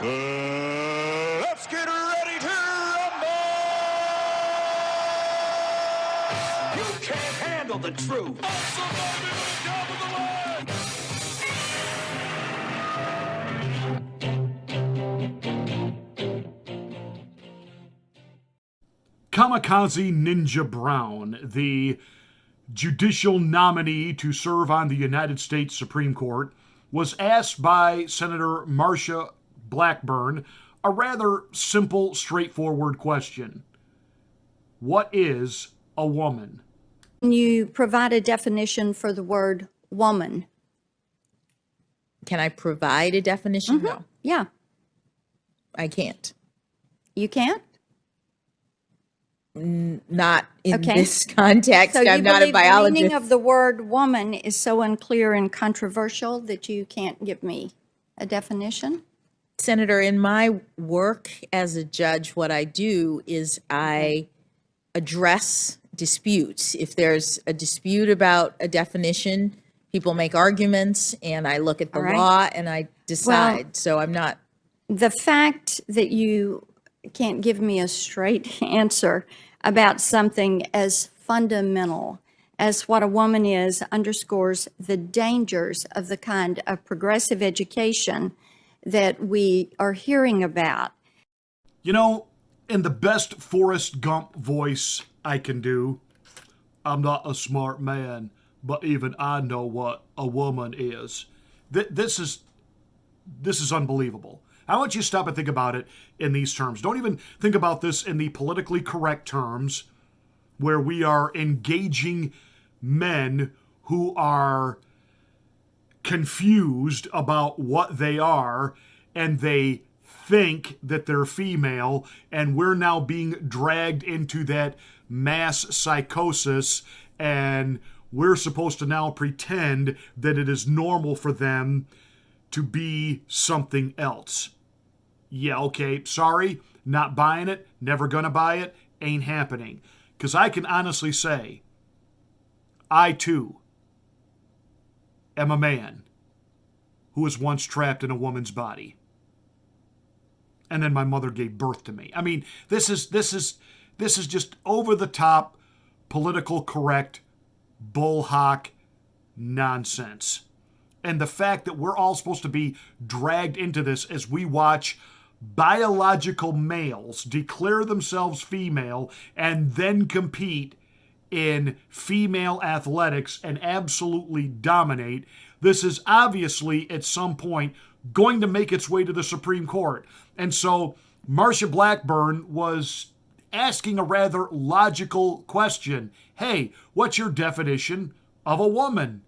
Let's get ready to rumble! You can't handle the truth. Kamikaze Ninja Brown, the judicial nominee to serve on the United States Supreme Court, was asked by Senator Marsha Blackburn a rather simple, straightforward question. What is a woman? Can you provide a definition for the word woman? Can I provide a definition? No, Yeah, I can't. you can't? Not in Okay. this context. So you I'm not a believe the biologist. meaning of the word woman is so unclear and controversial that you can't give me a definition? Senator, in my work as a judge, what I do is I address disputes. If there's a dispute about a definition, people make arguments, and I look at the All right. law and I decide. So I'm not. The fact that you can't give me a straight answer about something as fundamental as what a woman is underscores the dangers of the kind of progressive education that we are hearing about. You know, in the best Forrest Gump voice I can do, I'm not a smart man, but even I know what a woman is. This is unbelievable. I want you to stop and think about it in these terms. Don't even think about this in the politically correct terms where we are engaging men who are confused about what they are and they think that they're female, and we're now being dragged into that mass psychosis, and we're supposed to now pretend that it is normal for them to be something else. Yeah, okay, sorry, not buying it, never gonna buy it, ain't happening. Because I can honestly say, I too am a man who was once trapped in a woman's body. And then my mother gave birth to me. I mean, this is just over the top, political correct, bullhawk nonsense. And the fact that we're all supposed to be dragged into this as we watch biological males declare themselves female and then compete in female athletics and absolutely dominate. This is obviously at some point going to make its way to the Supreme Court. And so Marsha Blackburn was asking a rather logical question. Hey, what's your definition of a woman?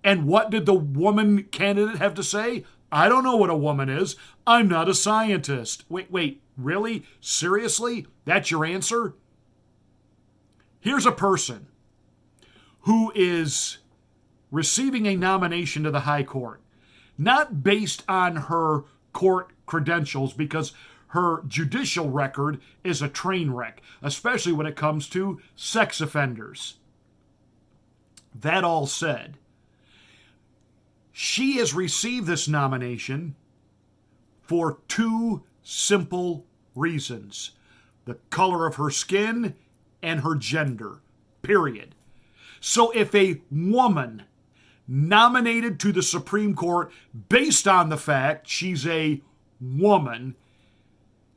And what did the woman candidate have to say? I don't know what a woman is. I'm not a scientist. Wait, really? Seriously? That's your answer? Here's a person who is receiving a nomination to the High Court, not based on her court credentials, because her judicial record is a train wreck, especially when it comes to sex offenders. That all said, she has received this nomination for two simple reasons: the color of her skin and her gender, period. So if a woman nominated to the Supreme Court based on the fact she's a woman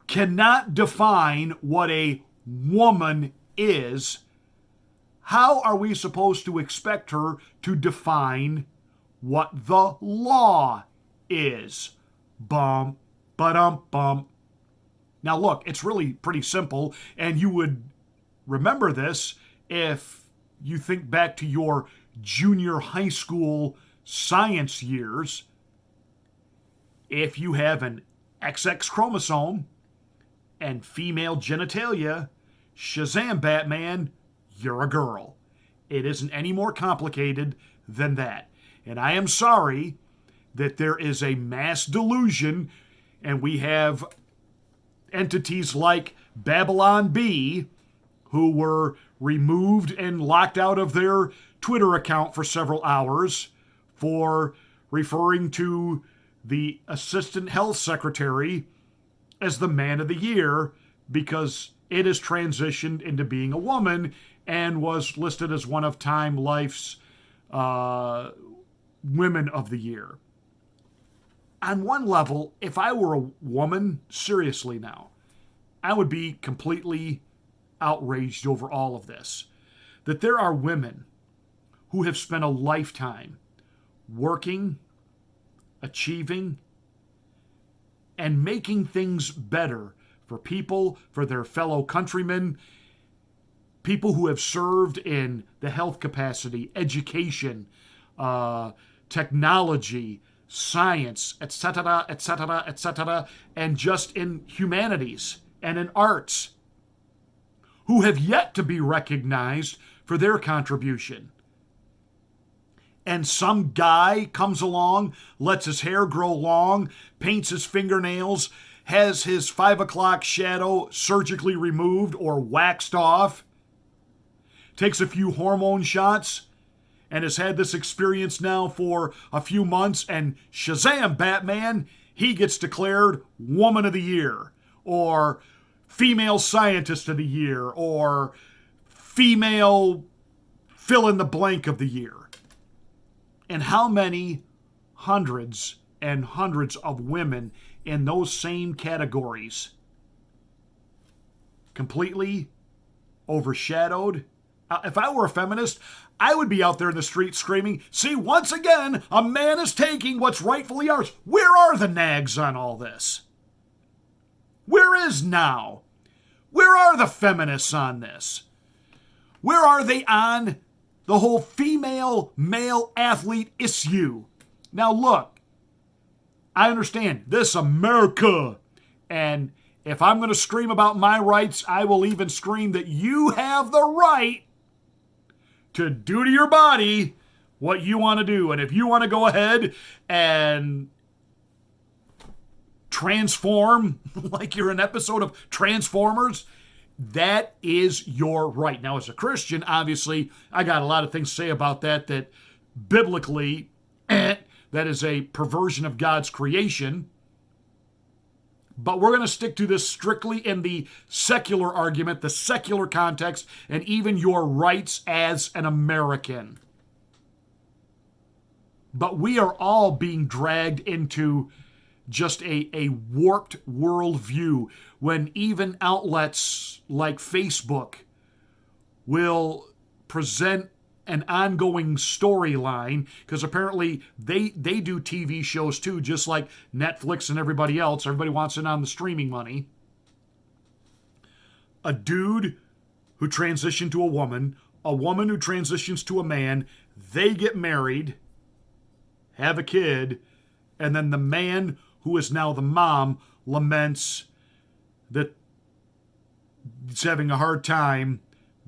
cannot define what a woman is, how are we supposed to expect her to define what the law is? Bum, ba-dum-bum. Now look, it's really pretty simple, and you would remember this if you think back to your junior high school science years. If you have an XX chromosome and female genitalia, Shazam, Batman, you're a girl. It isn't any more complicated than that. And I am sorry that there is a mass delusion, and we have entities like Babylon Bee who were removed and locked out of their Twitter account for several hours for referring to the assistant health secretary as the man of the year because it has transitioned into being a woman and was listed as one of Time Life's women of the year. On one level, if I were a woman, seriously now, I would be completely outraged over all of this. That there are women who have spent a lifetime working, achieving, and making things better for people, for their fellow countrymen, people who have served in the health capacity, education, technology, science, etc., etc., etc., and just in humanities and in arts, who have yet to be recognized for their contribution. And some guy comes along, lets his hair grow long, paints his fingernails, has his 5 o'clock shadow surgically removed or waxed off, takes a few hormone shots, and has had this experience now for a few months, and Shazam, Batman, he gets declared Woman of the Year, or Female Scientist of the Year, or Female Fill in the Blank of the Year. And how many hundreds and hundreds of women in those same categories completely overshadowed? If I were a feminist, I would be out there in the street screaming, see, once again, a man is taking what's rightfully ours. Where are the nags on all this? Where is now? Where are the feminists on this? Where are they on the whole female-male athlete issue? Now look, I understand this America, and if I'm going to scream about my rights, I will even scream that you have the right to do to your body what you want to do. And if you want to go ahead and transform like you're an episode of Transformers, that is your right. Now, as a Christian, obviously, I got a lot of things to say about that biblically, that is a perversion of God's creation. But we're going to stick to this strictly in the secular argument, the secular context, and even your rights as an American. But we are all being dragged into just a warped worldview when even outlets like Facebook will present an ongoing storyline, because apparently they do TV shows too, just like Netflix and everybody else. Everybody wants in on the streaming money. A dude who transitioned to a woman who transitions to a man, they get married, have a kid, and then the man who is now the mom laments that he's having a hard time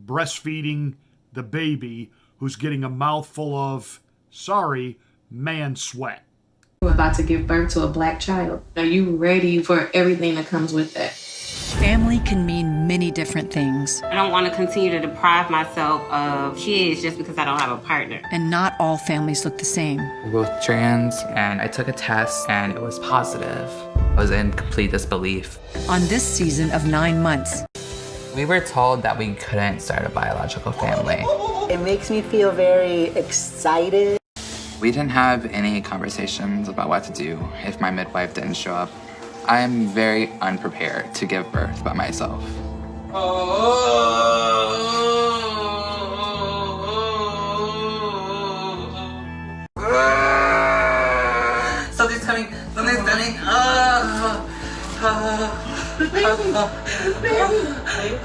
breastfeeding the baby who's getting a mouthful of, man sweat. We're about to give birth to a black child. Are you ready for everything that comes with that? Family can mean many different things. I don't want to continue to deprive myself of kids just because I don't have a partner. And not all families look the same. We're both trans, and I took a test, and it was positive. I was in complete disbelief. On this season of 9 months, We were told that we couldn't start a biological family. It makes me feel very excited. We didn't have any conversations about what to do if my midwife didn't show up. I am very unprepared to give birth by myself. Something's coming. Something's coming. The baby.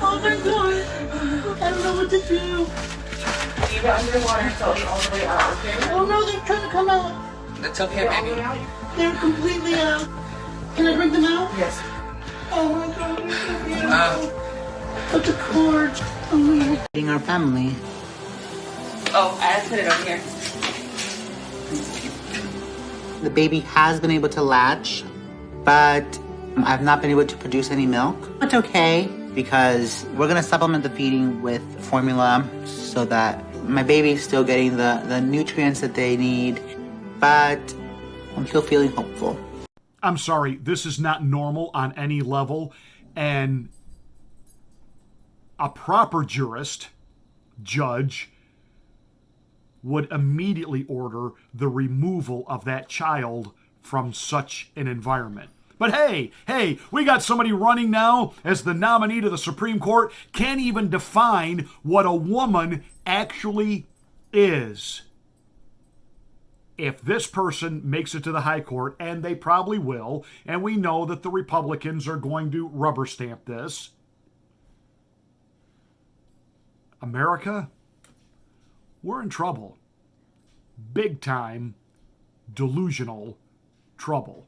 Oh my god. I don't know what to do. Keep it underwater until it's all the way out, okay? Oh no, they're trying to come out. It's okay, baby. They're completely out. Can I bring them out? Yes. Oh my god, they're so beautiful. But the cord. Oh my god. Our family. Oh, I put it over here. The baby has been able to latch, but I've not been able to produce any milk. It's okay, because we're gonna supplement the feeding with formula so that my baby's still getting the nutrients that they need, but I'm still feeling hopeful. I'm sorry, this is not normal on any level, and a proper judge, would immediately order the removal of that child from such an environment. But hey, we got somebody running now as the nominee to the Supreme Court, can't even define what a woman actually is. If this person makes it to the high court, and they probably will, and we know that the Republicans are going to rubber stamp this, America, we're in trouble. Big time, delusional trouble.